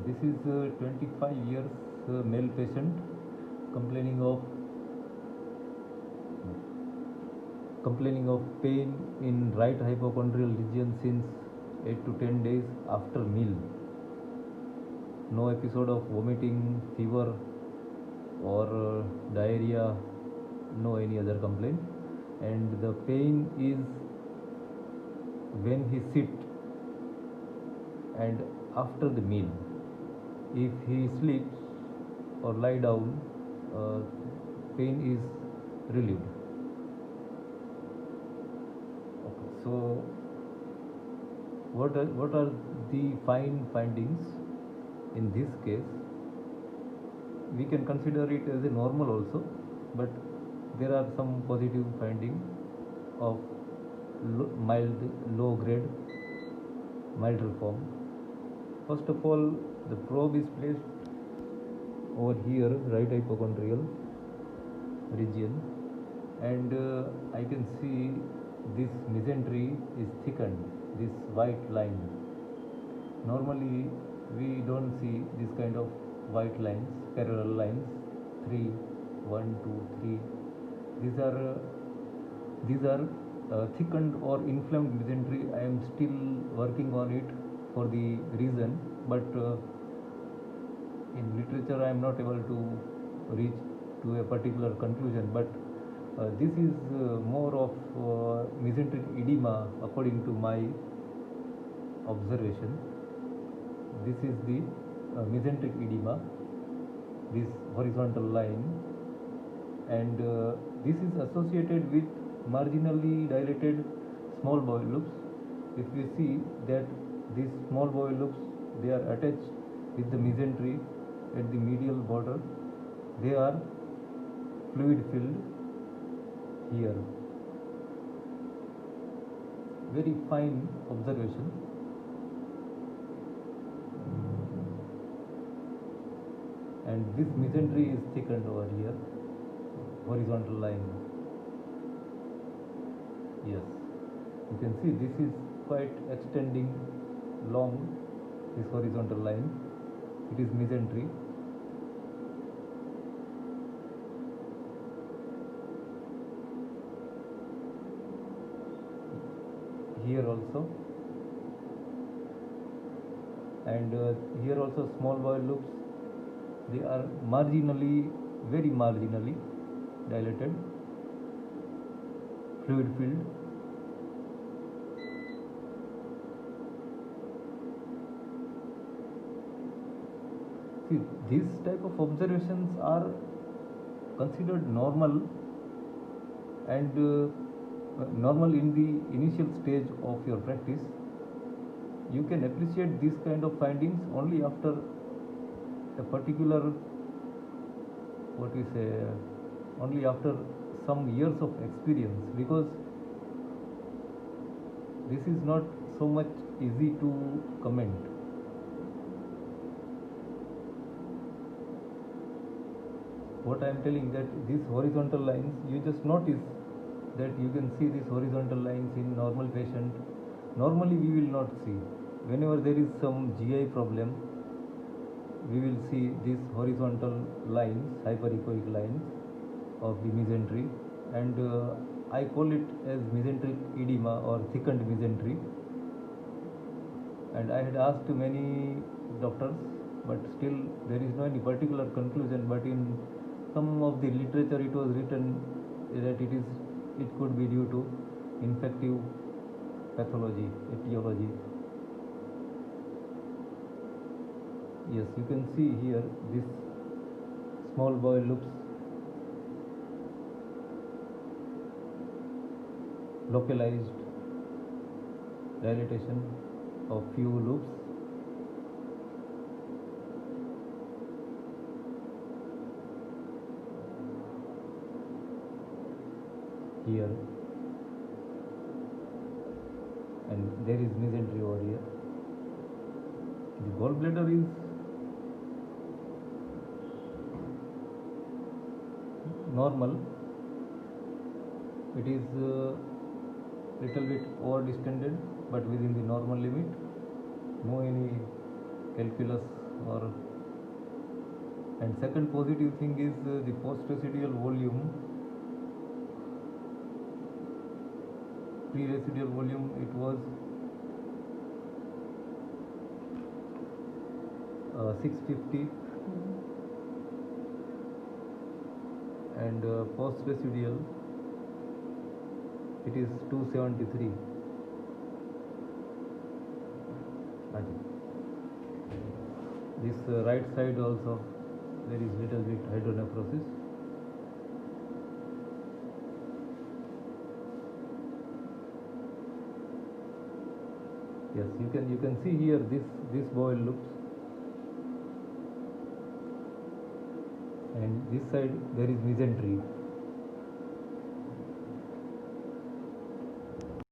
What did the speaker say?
This is a 25 years male patient complaining of pain in right hypochondrial region since 8 to 10 days after meal. No episode of vomiting, fever or diarrhea, no any other complaint. And the pain is when he sit and after the meal. If he sleeps or lie down, pain is relieved. Okay, so what are the findings in this case? We can consider it as a normal also, but there are some positive findings of low grade milder form. First of all, the probe is placed over here, right hypochondrial region, and I can see this mesentery is thickened, this white line. Normally we don't see this kind of white lines, parallel lines, 3, 1, 2, 3. These are thickened or inflamed mesentery. I am still working on it for the reason, but in literature I am not able to reach to a particular conclusion. But this is more of mesenteric edema according to my observation. This is the mesenteric edema, this horizontal line, and this is associated with marginally dilated small bowel loops. If you see that these small bowel loops, they are attached with the mesentery at the medial border, they are fluid filled here. Very fine observation. And this mesentery is thickened over here, horizontal line. Yes, you can see this is quite extending long, this horizontal line. It is mesentery. Here also, and here also small bowel loops, they are marginally, very marginally dilated, fluid filled. See, these type of observations are considered normal, and normal in the initial stage of your practice. You can appreciate these kind of findings only after a particular, what we say, only after some years of experience, because this is not so much easy to comment. What I am telling, that these horizontal lines, you just notice that you can see these horizontal lines in normal patient. Normally we will not see. Whenever there is some GI problem, we will see these horizontal lines, hyperechoic lines of the mesentery, and I call it as mesenteric edema or thickened mesentery. And I had asked many doctors, but still there is no any particular conclusion. But in some of the literature it was written that it could be due to infective pathology, etiology. Yes, you can see here this small bowel loops, localized dilatation of few loops. Here, and there is mesentery over here. The gallbladder is normal. It is little bit over distended, but within the normal limit. No any calculus or and second positive thing is the post-residual volume. Pre-residual volume it was 650 and post-residual it is 273. This right side also there is little bit hydronephrosis. Yes, you can see here this bowel loops, and this side there is mesentery.